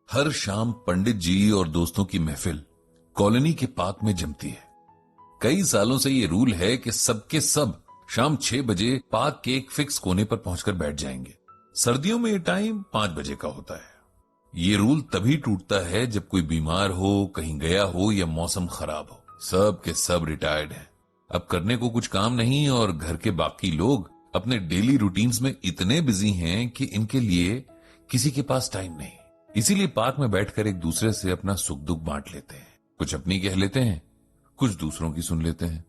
हर शाम पंडित जी और दोस्तों की महफिल कॉलोनी के पार्क में जमती है। कई सालों से ये रूल है कि सबके सब शाम 6 बजे पार्क के एक फिक्स कोने पर पहुंचकर बैठ जाएंगे। सर्दियों में ये टाइम 5 बजे का होता है। ये रूल तभी टूटता है जब कोई बीमार हो, कहीं गया हो या मौसम खराब हो। सब के सब रिटायर्ड हैं, अब करने को कुछ काम नहीं और घर के बाकी लोग अपने डेली रूटीन्स में इतने बिजी हैं कि इनके लिए किसी के पास टाइम नहीं। इसीलिए पार्क में बैठकर एक दूसरे से अपना सुख दुख बांट लेते हैं, कुछ अपनी कह लेते हैं, कुछ दूसरों की सुन लेते हैं।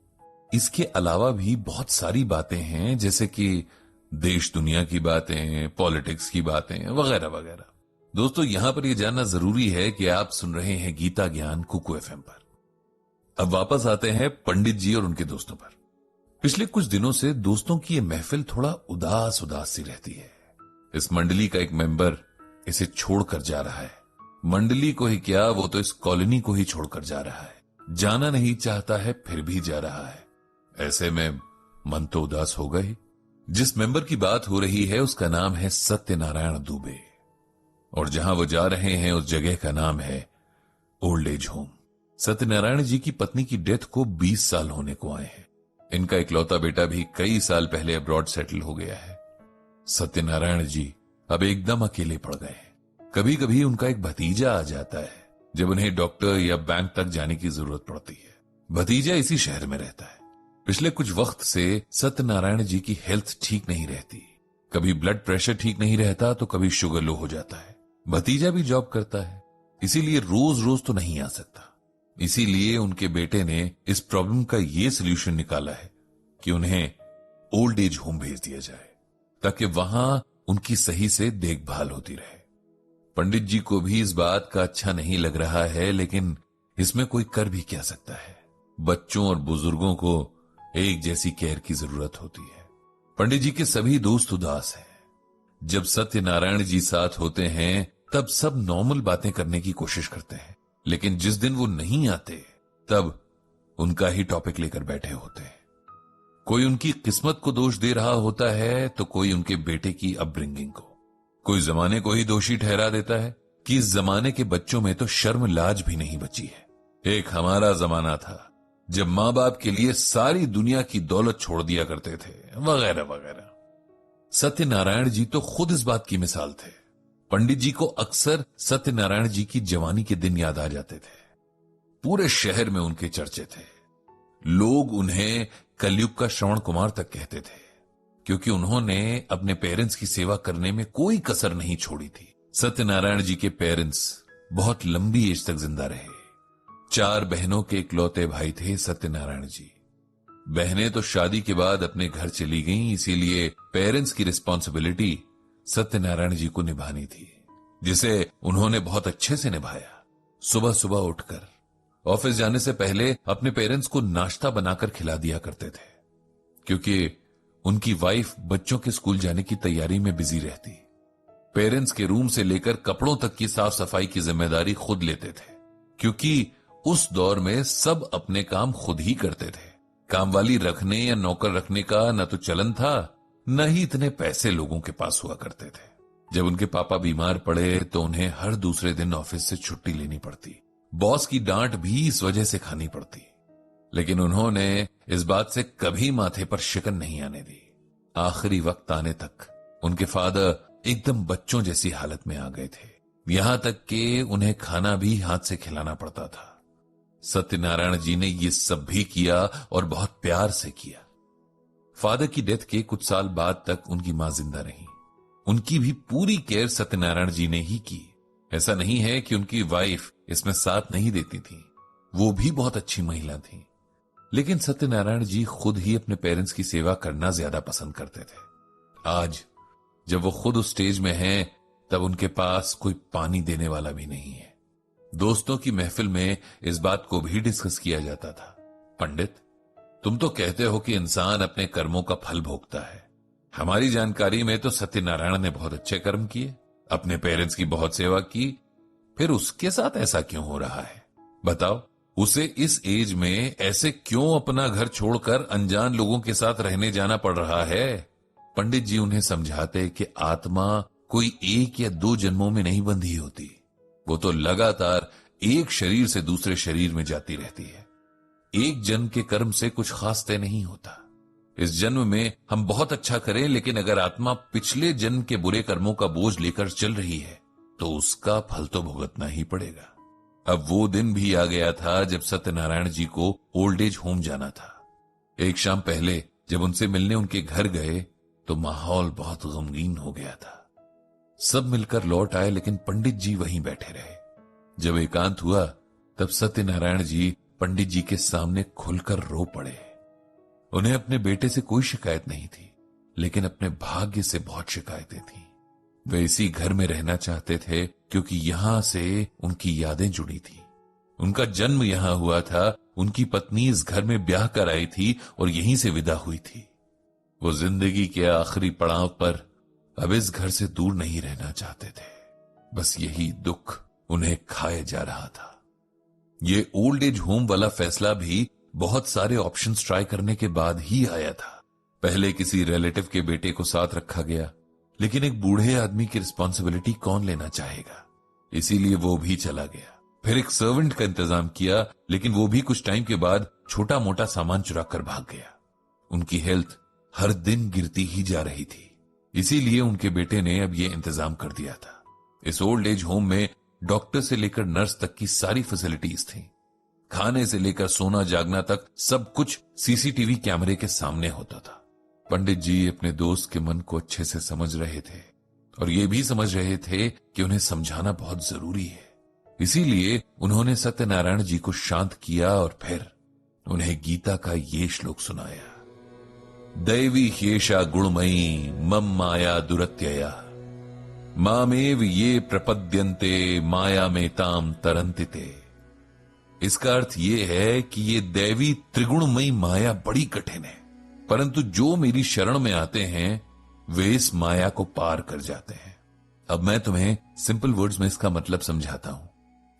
इसके अलावा भी बहुत सारी बातें हैं, जैसे कि देश दुनिया की बातें, पॉलिटिक्स की बातें वगैरह वगैरह। दोस्तों, यहां पर यह जानना जरूरी है कि आप सुन रहे हैं गीता ज्ञान कुकू एफएम पर। अब वापस आते हैं पंडित जी और उनके दोस्तों पर। पिछले कुछ दिनों से दोस्तों की ये महफिल थोड़ा उदास उदास सी रहती है। इस मंडली का एक मेंबर इसे छोड़कर जा रहा है। मंडली को ही क्या, वो तो इस कॉलोनी को ही छोड़कर जा रहा है। जाना नहीं चाहता है, फिर भी जा रहा है। ऐसे में मन तो उदास होगा ही। जिस मेंबर की बात हो रही है उसका नाम है सत्यनारायण दुबे, और जहां वो जा रहे हैं उस जगह का नाम है ओल्ड एज होम। सत्यनारायण जी की पत्नी की डेथ को 20 साल होने को आए हैं। इनका इकलौता बेटा भी कई साल पहले अब्रॉड सेटल हो गया है। सत्यनारायण जी अब एकदम अकेले पड़ गए हैं। कभी कभी उनका एक भतीजा आ जाता है जब उन्हें डॉक्टर या बैंक तक जाने की जरूरत पड़ती है। भतीजा इसी शहर में रहता है। पिछले कुछ वक्त से सत्यनारायण जी की हेल्थ ठीक नहीं रहती। कभी ब्लड प्रेशर ठीक नहीं रहता तो कभी शुगर लो हो जाता है। भतीजा भी जॉब करता है, इसीलिए रोज रोज तो नहीं आ सकता। इसीलिए उनके बेटे ने इस प्रॉब्लम का ये सोल्यूशन निकाला है कि उन्हें ओल्ड एज होम भेज दिया जाए, ताकि वहां उनकी सही से देखभाल होती रहे। पंडित जी को भी इस बात का अच्छा नहीं लग रहा है, लेकिन इसमें कोई कर भी क्या सकता है। बच्चों और बुजुर्गों को एक जैसी केयर की जरूरत होती है। पंडित जी के सभी दोस्त उदास हैं। जब सत्यनारायण जी साथ होते हैं तब सब नॉर्मल बातें करने की कोशिश करते हैं, लेकिन जिस दिन वो नहीं आते तब उनका ही टॉपिक लेकर बैठे होते हैं। कोई उनकी किस्मत को दोष दे रहा होता है तो कोई उनके बेटे की अपब्रिंगिंग को। कोई जमाने को ही दोषी ठहरा देता है कि इस जमाने के बच्चों में तो शर्म लाज भी नहीं बची है। एक हमारा जमाना था जब मां बाप के लिए सारी दुनिया की दौलत छोड़ दिया करते थे, वगैरह वगैरह। सत्यनारायण जी तो खुद इस बात की मिसाल थे। पंडित जी को अक्सर सत्यनारायण जी की जवानी के दिन याद आ जाते थे। पूरे शहर में उनके चर्चे थे। लोग उन्हें कलयुग का श्रवण कुमार तक कहते थे, क्योंकि उन्होंने अपने पेरेंट्स की सेवा करने में कोई कसर नहीं छोड़ी थी। सत्यनारायण जी के पेरेंट्स बहुत लंबी एज तक जिंदा रहे। 4 बहनों के इकलौते भाई थे सत्यनारायण जी। बहनें तो शादी के बाद अपने घर चली गईं, इसीलिए पेरेंट्स की रिस्पॉन्सिबिलिटी सत्यनारायण जी को निभानी थी, जिसे उन्होंने बहुत अच्छे से निभाया। सुबह सुबह उठकर ऑफिस जाने से पहले अपने पेरेंट्स को नाश्ता बनाकर खिला दिया करते थे, क्योंकि उनकी वाइफ बच्चों के स्कूल जाने की तैयारी में बिजी रहती। पेरेंट्स के रूम से लेकर कपड़ों तक की साफ सफाई की जिम्मेदारी खुद लेते थे, क्योंकि उस दौर में सब अपने काम खुद ही करते थे। कामवाली रखने या नौकर रखने का न तो चलन था, न ही इतने पैसे लोगों के पास हुआ करते थे। जब उनके पापा बीमार पड़े तो उन्हें हर दूसरे दिन ऑफिस से छुट्टी लेनी पड़ती। बॉस की डांट भी इस वजह से खानी पड़ती, लेकिन उन्होंने इस बात से कभी माथे पर शिकन नहीं आने दी। आखिरी वक्त आने तक उनके फादर एकदम बच्चों जैसी हालत में आ गए थे, यहां तक कि उन्हें खाना भी हाथ से खिलाना पड़ता था। सत्यनारायण जी ने ये सब भी किया और बहुत प्यार से किया। फादर की डेथ के कुछ साल बाद तक उनकी मां जिंदा रही। उनकी भी पूरी केयर सत्यनारायण जी ने ही की। ऐसा नहीं है कि उनकी वाइफ इसमें साथ नहीं देती थी, वो भी बहुत अच्छी महिला थी, लेकिन सत्यनारायण जी खुद ही अपने पेरेंट्स की सेवा करना ज्यादा पसंद करते थे। आज जब वो खुद उस स्टेज में हैं, तब उनके पास कोई पानी देने वाला भी नहीं है। दोस्तों की महफिल में इस बात को भी डिस्कस किया जाता था। पंडित, तुम तो कहते हो कि इंसान अपने कर्मों का फल भोगता है। हमारी जानकारी में तो सत्यनारायण ने बहुत अच्छे कर्म किए, अपने पेरेंट्स की बहुत सेवा की, फिर उसके साथ ऐसा क्यों हो रहा है? बताओ, उसे इस एज में ऐसे क्यों अपना घर छोड़कर अनजान लोगों के साथ रहने जाना पड़ रहा है? पंडित जी उन्हें समझाते कि आत्मा कोई 1 या 2 जन्मों में नहीं बंधी होती। वो तो लगातार एक शरीर से दूसरे शरीर में जाती रहती है। एक जन्म के कर्म से कुछ खास तय नहीं होता। इस जन्म में हम बहुत अच्छा करें, लेकिन अगर आत्मा पिछले जन्म के बुरे कर्मों का बोझ लेकर चल रही है तो उसका फल तो भुगतना ही पड़ेगा। अब वो दिन भी आ गया था जब सत्यनारायण जी को ओल्ड एज होम जाना था। एक शाम पहले जब उनसे मिलने उनके घर गए तो माहौल बहुत गमगीन हो गया था। सब मिलकर लौट आए, लेकिन पंडित जी वहीं बैठे रहे। जब एकांत हुआ तब सत्यनारायण जी पंडित जी के सामने खुलकर रो पड़े। उन्हें अपने बेटे से कोई शिकायत नहीं थी, लेकिन अपने भाग्य से बहुत शिकायतें थीं। वे इसी घर में रहना चाहते थे क्योंकि यहां से उनकी यादें जुड़ी थी। उनका जन्म यहां हुआ था, उनकी पत्नी इस घर में ब्याह कर आई थी और यहीं से विदा हुई थी। वो जिंदगी के आखिरी पड़ाव पर अब इस घर से दूर नहीं रहना चाहते थे। बस यही दुख उन्हें खाए जा रहा था। ये ओल्ड एज होम वाला फैसला भी बहुत सारे ऑप्शंस ट्राई करने के बाद ही आया था। पहले किसी रिलेटिव के बेटे को साथ रखा गया, लेकिन एक बूढ़े आदमी की रिस्पॉन्सिबिलिटी कौन लेना चाहेगा, इसीलिए वो भी चला गया। फिर एक सर्वेंट का इंतजाम किया, लेकिन वो भी कुछ टाइम के बाद छोटा मोटा सामान चुरा कर भाग गया। उनकी हेल्थ हर दिन गिरती ही जा रही थी, इसीलिए उनके बेटे ने अब ये इंतजाम कर दिया था। इस ओल्ड एज होम में डॉक्टर से लेकर नर्स तक की सारी फैसिलिटीज थी। खाने से लेकर सोना जागना तक सब कुछ सीसीटीवी कैमरे के सामने होता था। पंडित जी अपने दोस्त के मन को अच्छे से समझ रहे थे और ये भी समझ रहे थे कि उन्हें समझाना बहुत जरूरी है। इसीलिए उन्होंने सत्यनारायण जी को शांत किया और फिर उन्हें गीता का ये श्लोक सुनाया। दैवी ह्येषा गुणमयी मम माया दुरत्यया मामेव ये प्रपद्यन्ते माया में ताम तरंतिते। इसका अर्थ ये है कि ये दैवी त्रिगुणमयी माया बड़ी कठिन है, परंतु जो मेरी शरण में आते हैं वे इस माया को पार कर जाते हैं। अब मैं तुम्हें सिंपल वर्ड्स में इसका मतलब समझाता हूं।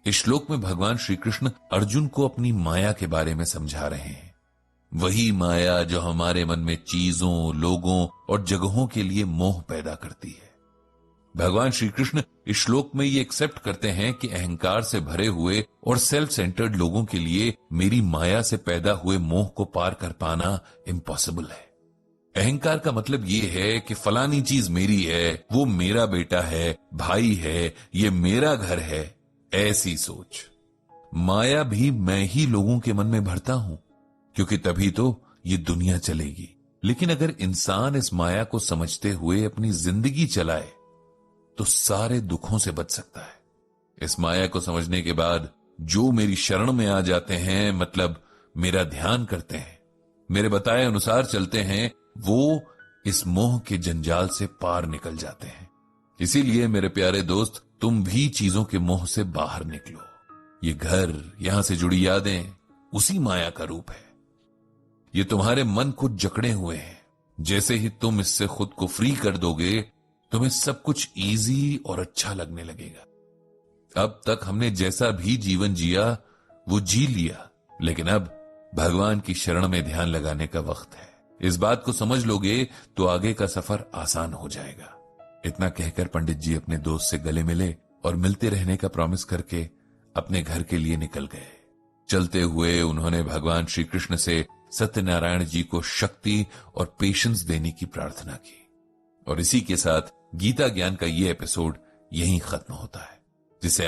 इस श्लोक में भगवान श्री कृष्ण अर्जुन को अपनी माया के बारे में समझा रहे हैं। वही माया जो हमारे मन में चीजों, लोगों और जगहों के लिए मोह पैदा करती है। भगवान श्री कृष्ण इस श्लोक में ये एक्सेप्ट करते हैं कि अहंकार से भरे हुए और सेल्फ सेंटर्ड लोगों के लिए मेरी माया से पैदा हुए मोह को पार कर पाना इम्पॉसिबल है। अहंकार का मतलब ये है कि फलानी चीज मेरी है, वो मेरा बेटा है, भाई है, ये मेरा घर है, ऐसी सोच। माया भी मैं ही लोगों के मन में भरता हूं, क्योंकि तभी तो ये दुनिया चलेगी। लेकिन अगर इंसान इस माया को समझते हुए अपनी जिंदगी चलाए तो सारे दुखों से बच सकता है। इस माया को समझने के बाद जो मेरी शरण में आ जाते हैं, मतलब मेरा ध्यान करते हैं, मेरे बताए अनुसार चलते हैं, वो इस मोह के जंजाल से पार निकल जाते हैं। इसीलिए मेरे प्यारे दोस्त, तुम भी चीजों के मोह से बाहर निकलो। ये घर, यहां से जुड़ी यादें उसी माया का रूप है। ये तुम्हारे मन को जकड़े हुए हैं। जैसे ही तुम इससे खुद को फ्री कर दोगे, तुम्हें सब कुछ इजी और अच्छा लगने लगेगा। अब तक हमने जैसा भी जीवन जिया वो जी लिया, लेकिन अब भगवान की शरण में ध्यान लगाने का वक्त है। इस बात को समझ लोगे तो आगे का सफर आसान हो जाएगा। इतना कहकर पंडित जी अपने दोस्त से गले मिले और मिलते रहने का प्रॉमिस करके अपने घर के लिए निकल गए। चलते हुए उन्होंने भगवान श्री कृष्ण से सत्यनारायण जी को शक्ति और पेशेंस देने की प्रार्थना की। और इसी के साथ गीता ज्ञान का ये एपिसोड यहीं खत्म होता है, जिसे